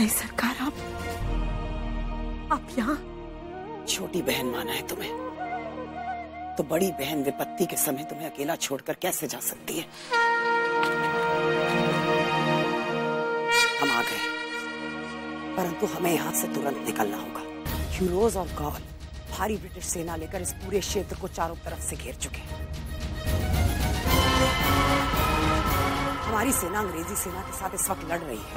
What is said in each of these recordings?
भाई सरकार, आप यहाँ? छोटी बहन माना है तुम्हें, तो बड़ी बहन विपत्ति के समय तुम्हें अकेला छोड़कर कैसे जा सकती है? हम आ गए, परंतु हमें यहाँ से तुरंत निकलना होगा। ह्यूरोज और गॉल भारी ब्रिटिश सेना लेकर इस पूरे क्षेत्र को चारों तरफ से घेर चुके हैं। हमारी सेना अंग्रेजी सेना के साथ इस वक्त लड़ रही है।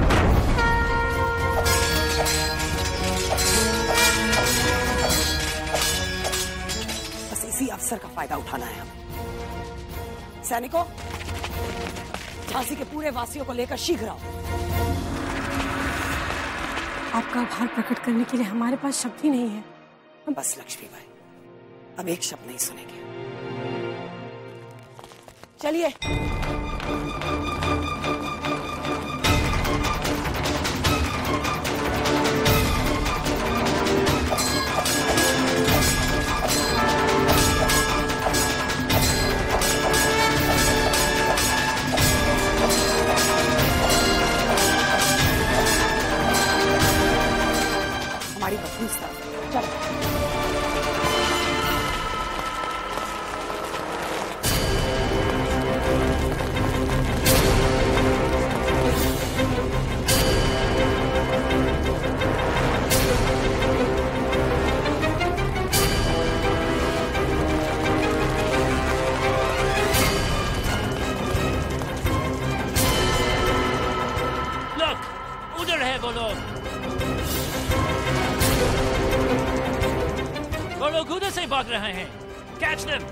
बस इसी अवसर का फायदा उठाना है हमें। सैनिकों, झांसी के पूरे वासियों को लेकर शीघ्र आओ। आपका आभार प्रकट करने के लिए हमारे पास शब्द ही नहीं है। बस लक्ष्मीबाई, अब एक शब्द नहीं सुनेंगे। चलिए। हमारी बत्ती इस तरफ है। चलो। उधर है वो लोग। वो लोग उधर से भाग रहे हैं। Catch them.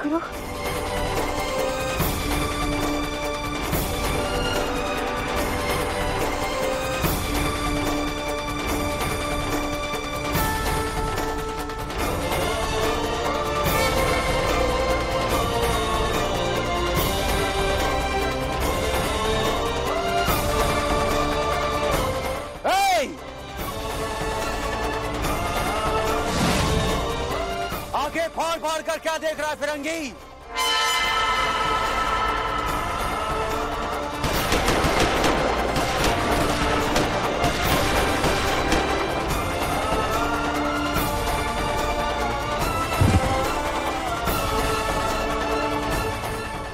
गो। देखो फाड़ कर क्या देख रहा है फिरंगी?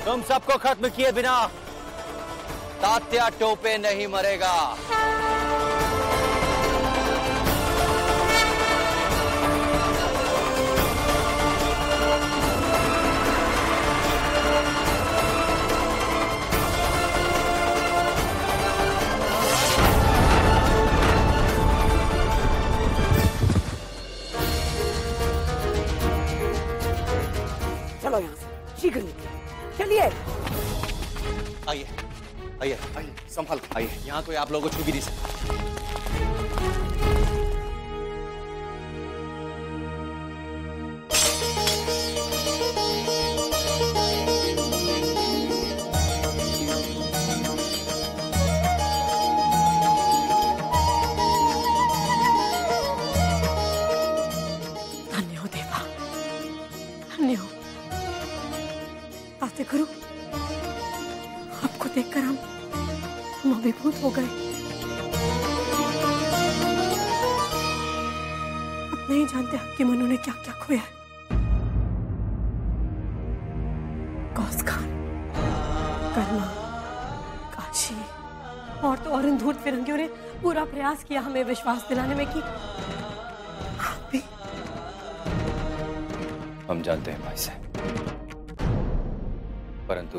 तुम सबको खत्म किए बिना तात्या टोपे नहीं मरेगा। चलो यहाँ से शीघ्र निकलिए। चलिए। आइए आइए आइए, संभल आइए। यहाँ कोई आप लोगों को छू भी नहीं सकता। ताते गुरु, आपको देखकर हम अभिभूत हो गए। आप नहीं जानते आपके मनु ने क्या क्या खोया है। कौस खान, कर्मा, काशी और तो और इन धूर्त फिरंगियों ने पूरा प्रयास किया हमें विश्वास दिलाने में कि आप भी। हम जानते हैं भाई साहब, परंतु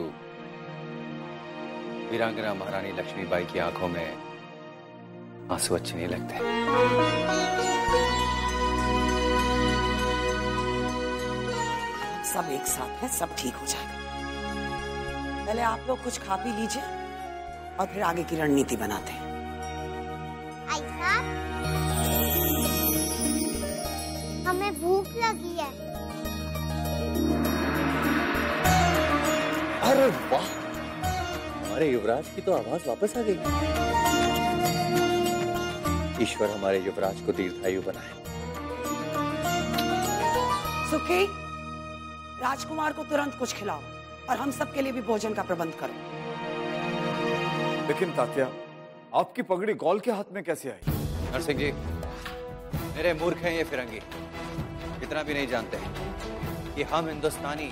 वीरांगना महारानी लक्ष्मीबाई की आंखों में आंसू अच्छे नहीं लगते। सब एक साथ है, सब ठीक हो जाएगा। पहले आप लोग कुछ खा पी लीजिए और फिर आगे की रणनीति बनाते हैं। आई साहब, हमें भूख लगी है। अरे वाह, हमारे युवराज की तो आवाज वापस आ गई। ईश्वर हमारे युवराज को दीर्घायु बनाए। सुखी, राजकुमार को तुरंत कुछ खिलाओ और हम सब के लिए भी भोजन का प्रबंध करो। लेकिन तात्या, आपकी पगड़ी गौल के हाथ में कैसे आई? नरसिंह जी, मेरे मूर्ख हैं ये फिरंगी, इतना भी नहीं जानते कि हम हिंदुस्तानी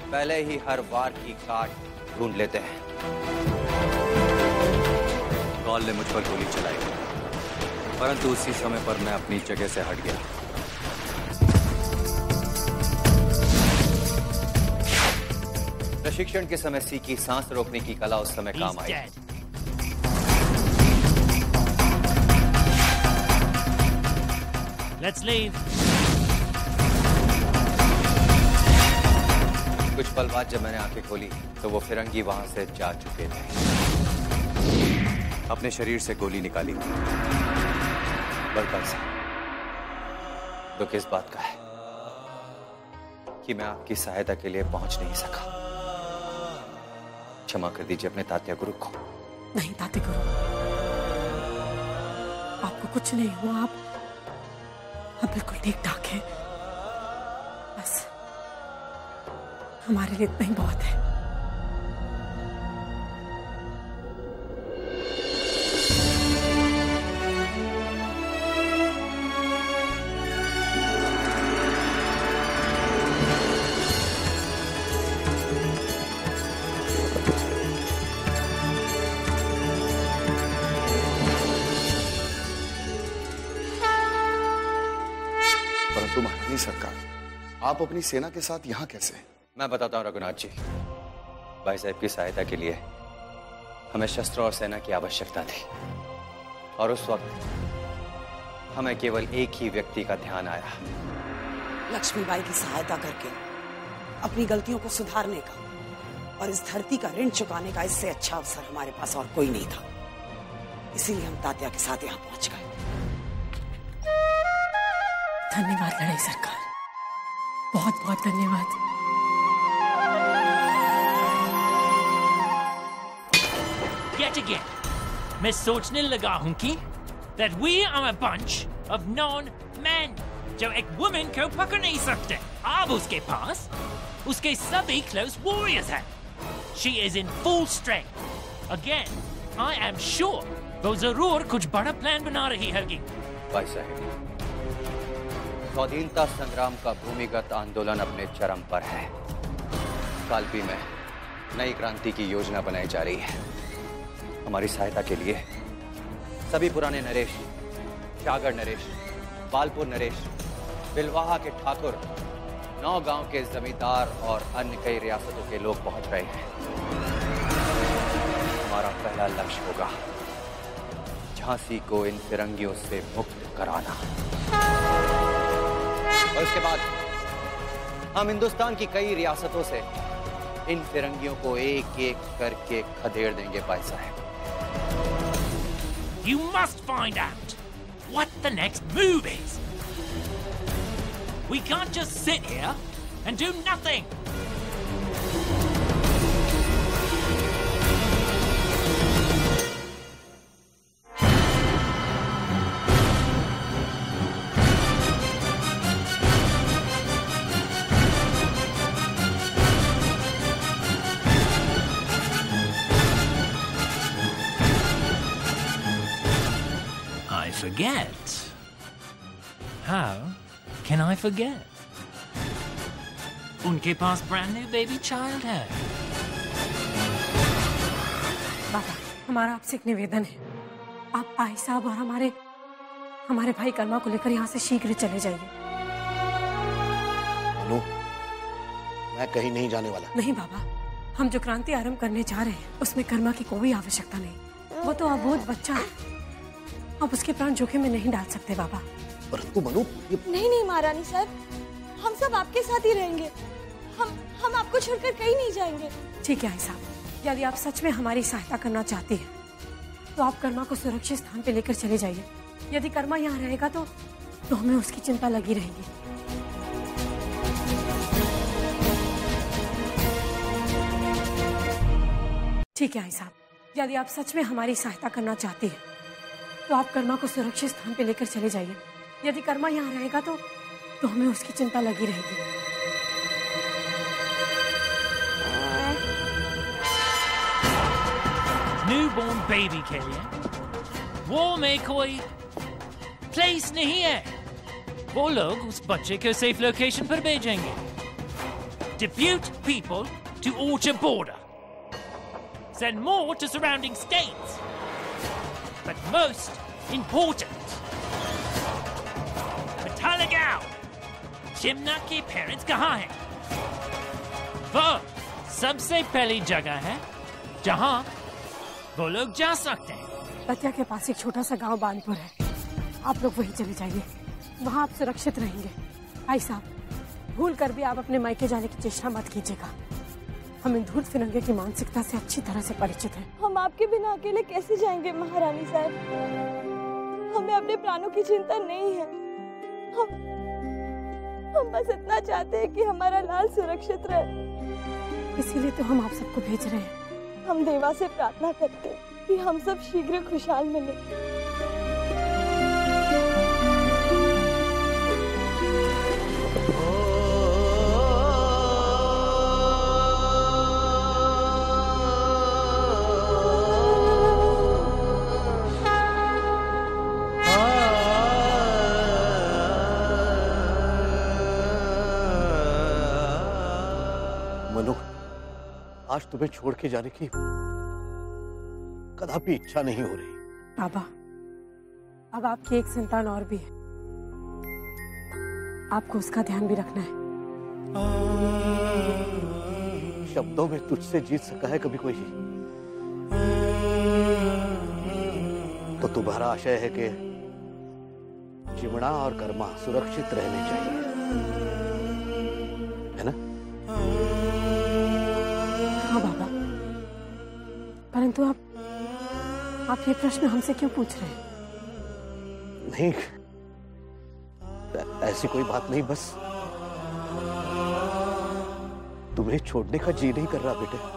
पहले ही हर वार की काट ढूंढ लेते हैं। गौल ने मुझ पर गोली चलाई, परंतु उसी समय पर मैं अपनी जगह से हट गया। प्रशिक्षण के समय सीखी सांस रोकने की कला उस समय काम आई। Let's leave. कुछ पल बाद जब मैंने आंखें खोली तो वो फिरंगी वहां से जा चुके थे। अपने शरीर से गोली निकाली। बड़का सा दुख इस बात का है कि मैं आपकी सहायता के लिए पहुंच नहीं सका। क्षमा कर दीजिए अपने तात्या गुरु को। नहीं ताते गुरु, आपको कुछ नहीं हुआ। आप बिल्कुल ठीक ठाक हैं। बस हमारे लिए इतना ही बहुत है। परंतु महारानी सरकार, आप अपनी सेना के साथ यहाँ कैसे? मैं बताता हूं रघुनाथ जी, भाई साहब की सहायता के लिए हमें शस्त्र और सेना की आवश्यकता थी और उस वक्त हमें केवल एक ही व्यक्ति का ध्यान आया। लक्ष्मीबाई की सहायता करके अपनी गलतियों को सुधारने का और इस धरती का ऋण चुकाने का इससे अच्छा अवसर हमारे पास और कोई नहीं था। इसीलिए हम तात्या के साथ यहाँ पहुंच गए। धन्यवाद लड़ाई सरकार, बहुत बहुत धन्यवाद। Yet again, मैं सोचने लगा हूं कि that we are a bunch of non-men जो एक woman को पकड़ नहीं सकते। अब उसके पास उसके सभी close warriors हैं। She is in full strength. Again, I am sure वो जरूर कुछ बड़ा प्लान बना रही होगी। भाई साहब, स्वाधीनता संग्राम का भूमिगत आंदोलन अपने चरम पर है। कालपी में नई क्रांति की योजना बनाई जा रही है। हमारी सहायता के लिए सभी पुराने नरेश, जागड़ नरेश, बालपुर नरेश, बिलवाहा के ठाकुर, 9 गांव के जमींदार और अन्य कई रियासतों के लोग पहुंच रहे हैं। हमारा पहला लक्ष्य होगा झांसी को इन फिरंगियों से मुक्त कराना और उसके बाद हम हिंदुस्तान की कई रियासतों से इन फिरंगियों को एक एक करके खदेड़ देंगे भाई साहब। You must find out what the next move is. We can't just sit here and do nothing. forget? How can I forget? उनके पास brand new baby child है. बाबा, हमारा आपसे एक निवेदन है। आप आई साहब और हमारे भाई कर्मा को लेकर यहाँ से शीघ्र चले जाइए। मनु, मैं कहीं नहीं जाने वाला। नहीं बाबा, हम जो क्रांति आरंभ करने जा रहे हैं उसमें कर्मा की कोई आवश्यकता नहीं। वो तो अबोध बच्चा है, आप उसके प्राण जोखिम में नहीं डाल सकते बाबा। परंतु मनु, ये नहीं महारानी साहब, हम सब आपके साथ ही रहेंगे। हम आपको छोड़कर कहीं नहीं जाएंगे। ठीक है आई साहब, यदि आप सच में हमारी सहायता करना चाहती हैं तो आप कर्मा को सुरक्षित स्थान पे लेकर चले जाइए। यदि कर्मा यहाँ रहेगा तो हमें उसकी चिंता लगी रहेगी। ठीक है आई साहब, यदि आप सच में हमारी सहायता करना चाहती हैं तो आप कर्मा को सुरक्षित स्थान पे लेकर चले जाइए। यदि कर्मा यहाँ रहेगा तो हमें उसकी चिंता लगी रहेगी। न्यूबॉर्न बेबी के लिए वो में कोई प्लेस नहीं है। वो लोग उस बच्चे को सेफ लोकेशन पर भेजेंगे। Depute people to Orchard border. Send more to surrounding states. But most important, Matalagao, Chimna के पेरेंट्स कहाँ हैं? वो सबसे पहली जगह है जहाँ वो लोग जा सकते हैं। बतिया के पास एक छोटा सा गांव बानपुर है, आप लोग वहीं चले जाइए, वहाँ आप सुरक्षित रहेंगे। भाई साहब, भूल कर भी आप अपने मायके जाने की चेष्टा मत कीजिएगा। हम इन धूर्त फिरंगे की मानसिकता से अच्छी तरह से परिचित हैं। हम आपके बिना अकेले कैसे जाएंगे महारानी साहब? हमें अपने प्राणों की चिंता नहीं है। हम बस इतना चाहते हैं कि हमारा लाल सुरक्षित रहे। इसीलिए तो हम आप सबको भेज रहे हैं। हम देवा से प्रार्थना करते हैं कि हम सब शीघ्र खुशहाल मिले। मनु, आज तुम्हें छोड़ के जाने की कदापि इच्छा नहीं हो रही। बाबा, अब आपकी एक संतान और भी है, आपको उसका ध्यान भी रखना है। शब्दों में तुझसे जीत सका है कभी कोई? तो तुम्हारा आशय है कि चिमड़ा और कर्मा सुरक्षित रहने चाहिए, है ना? हाँ बाबा, परंतु आप ये प्रश्न हमसे क्यों पूछ रहे हैं? नहीं, ऐसी कोई बात नहीं, बस तुम्हें छोड़ने का जी नहीं कर रहा बेटे।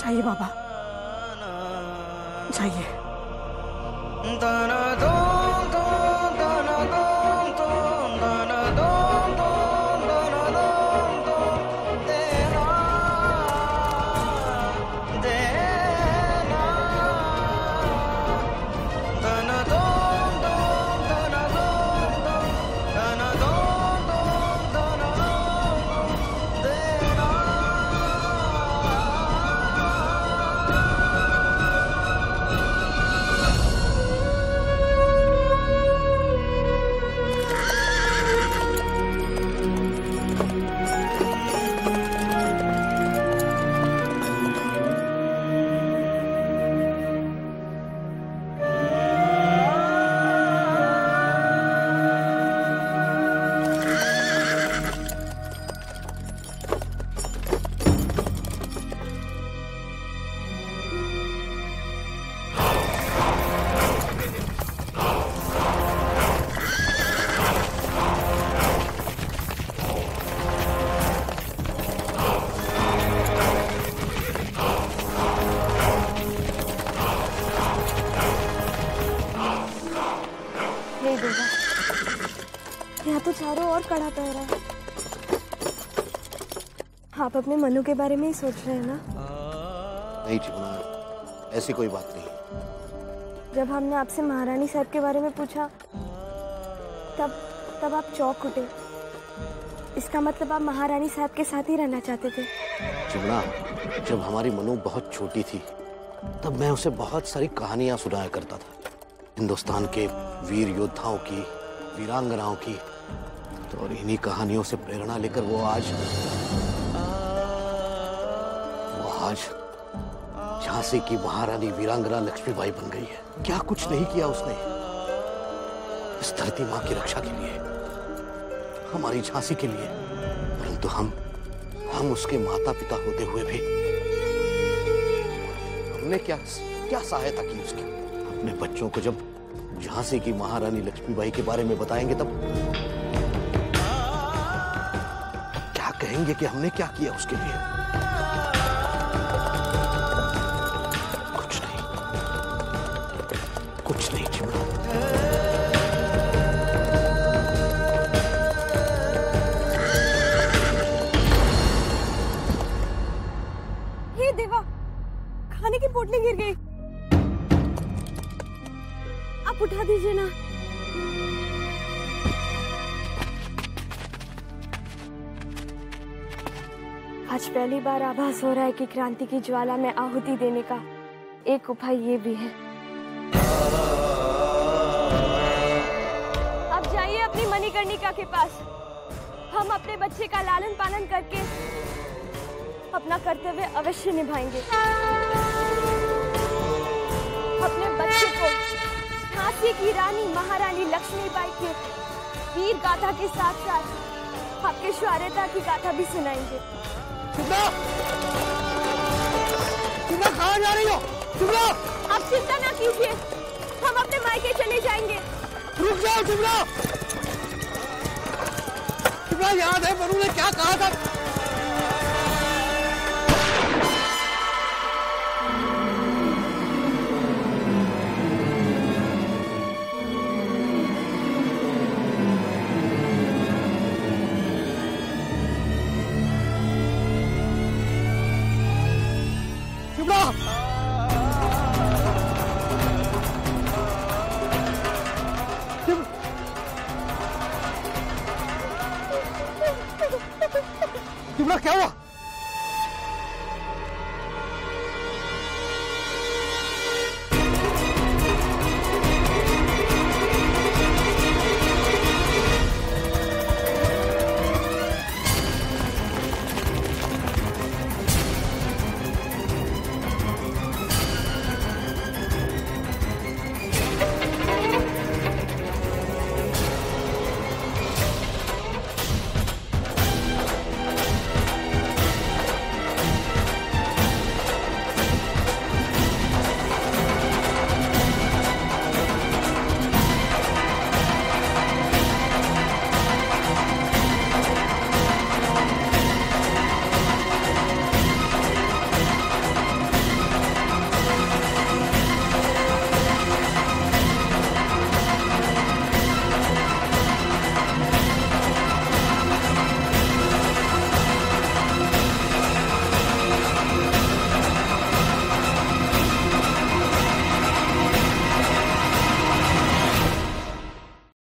जाइए बाबा, जाइए। नहीं दूंगा। यहाँ तो चारों ओर कड़ा पहरा है। आप अपने मनु के बारे में ही सोच रहे हैं ना? नहीं चिमना, ऐसी कोई बात नहीं। जब हमने आपसे महारानी साहब के बारे में पूछा तब आप चौंक उठे। इसका मतलब आप महारानी साहब के साथ ही रहना चाहते थे। चिमना, जब हमारी मनु बहुत छोटी थी तब मैं उसे बहुत सारी कहानियां सुनाया करता था, हिंदुस्तान के वीर योद्धाओं की, वीरांगनाओं की। तो और इन्हीं कहानियों से प्रेरणा लेकर वो आज झांसी की महारानी वीरांगना लक्ष्मीबाई बन गई है। क्या कुछ नहीं किया उसने इस धरती माँ की रक्षा के लिए, हमारी झांसी के लिए। परंतु हम उसके माता पिता होते हुए भी हमने क्या सहायता की उसकी? अपने बच्चों को जब झांसी की महारानी लक्ष्मीबाई के बारे में बताएंगे तब क्या कहेंगे कि हमने क्या किया उसके लिए? कुछ नहीं चिमना। हे देवा, खाने की पोटली गिर गई। आप उठा दीजिए ना। आज पहली बार आभास हो रहा है कि क्रांति की ज्वाला में आहुति देने का एक उपाय ये भी है। अब जाइए अपनी मणिकर्णिका के पास। हम अपने बच्चे का लालन पालन करके अपना कर्तव्य अवश्य निभाएंगे। अपने बच्चे को झांसी की रानी महारानी लक्ष्मीबाई के वीर गाथा के साथ साथ आपके शौर्यता की गाथा भी सुनाएंगे। चिमना कहाँ जा रही हो? चिमना! आप चिंता ना कीजिए, हम अपने मायके चले जाएंगे। रुक जाओ चिमना! चिमना, याद है मनु ने क्या कहा था?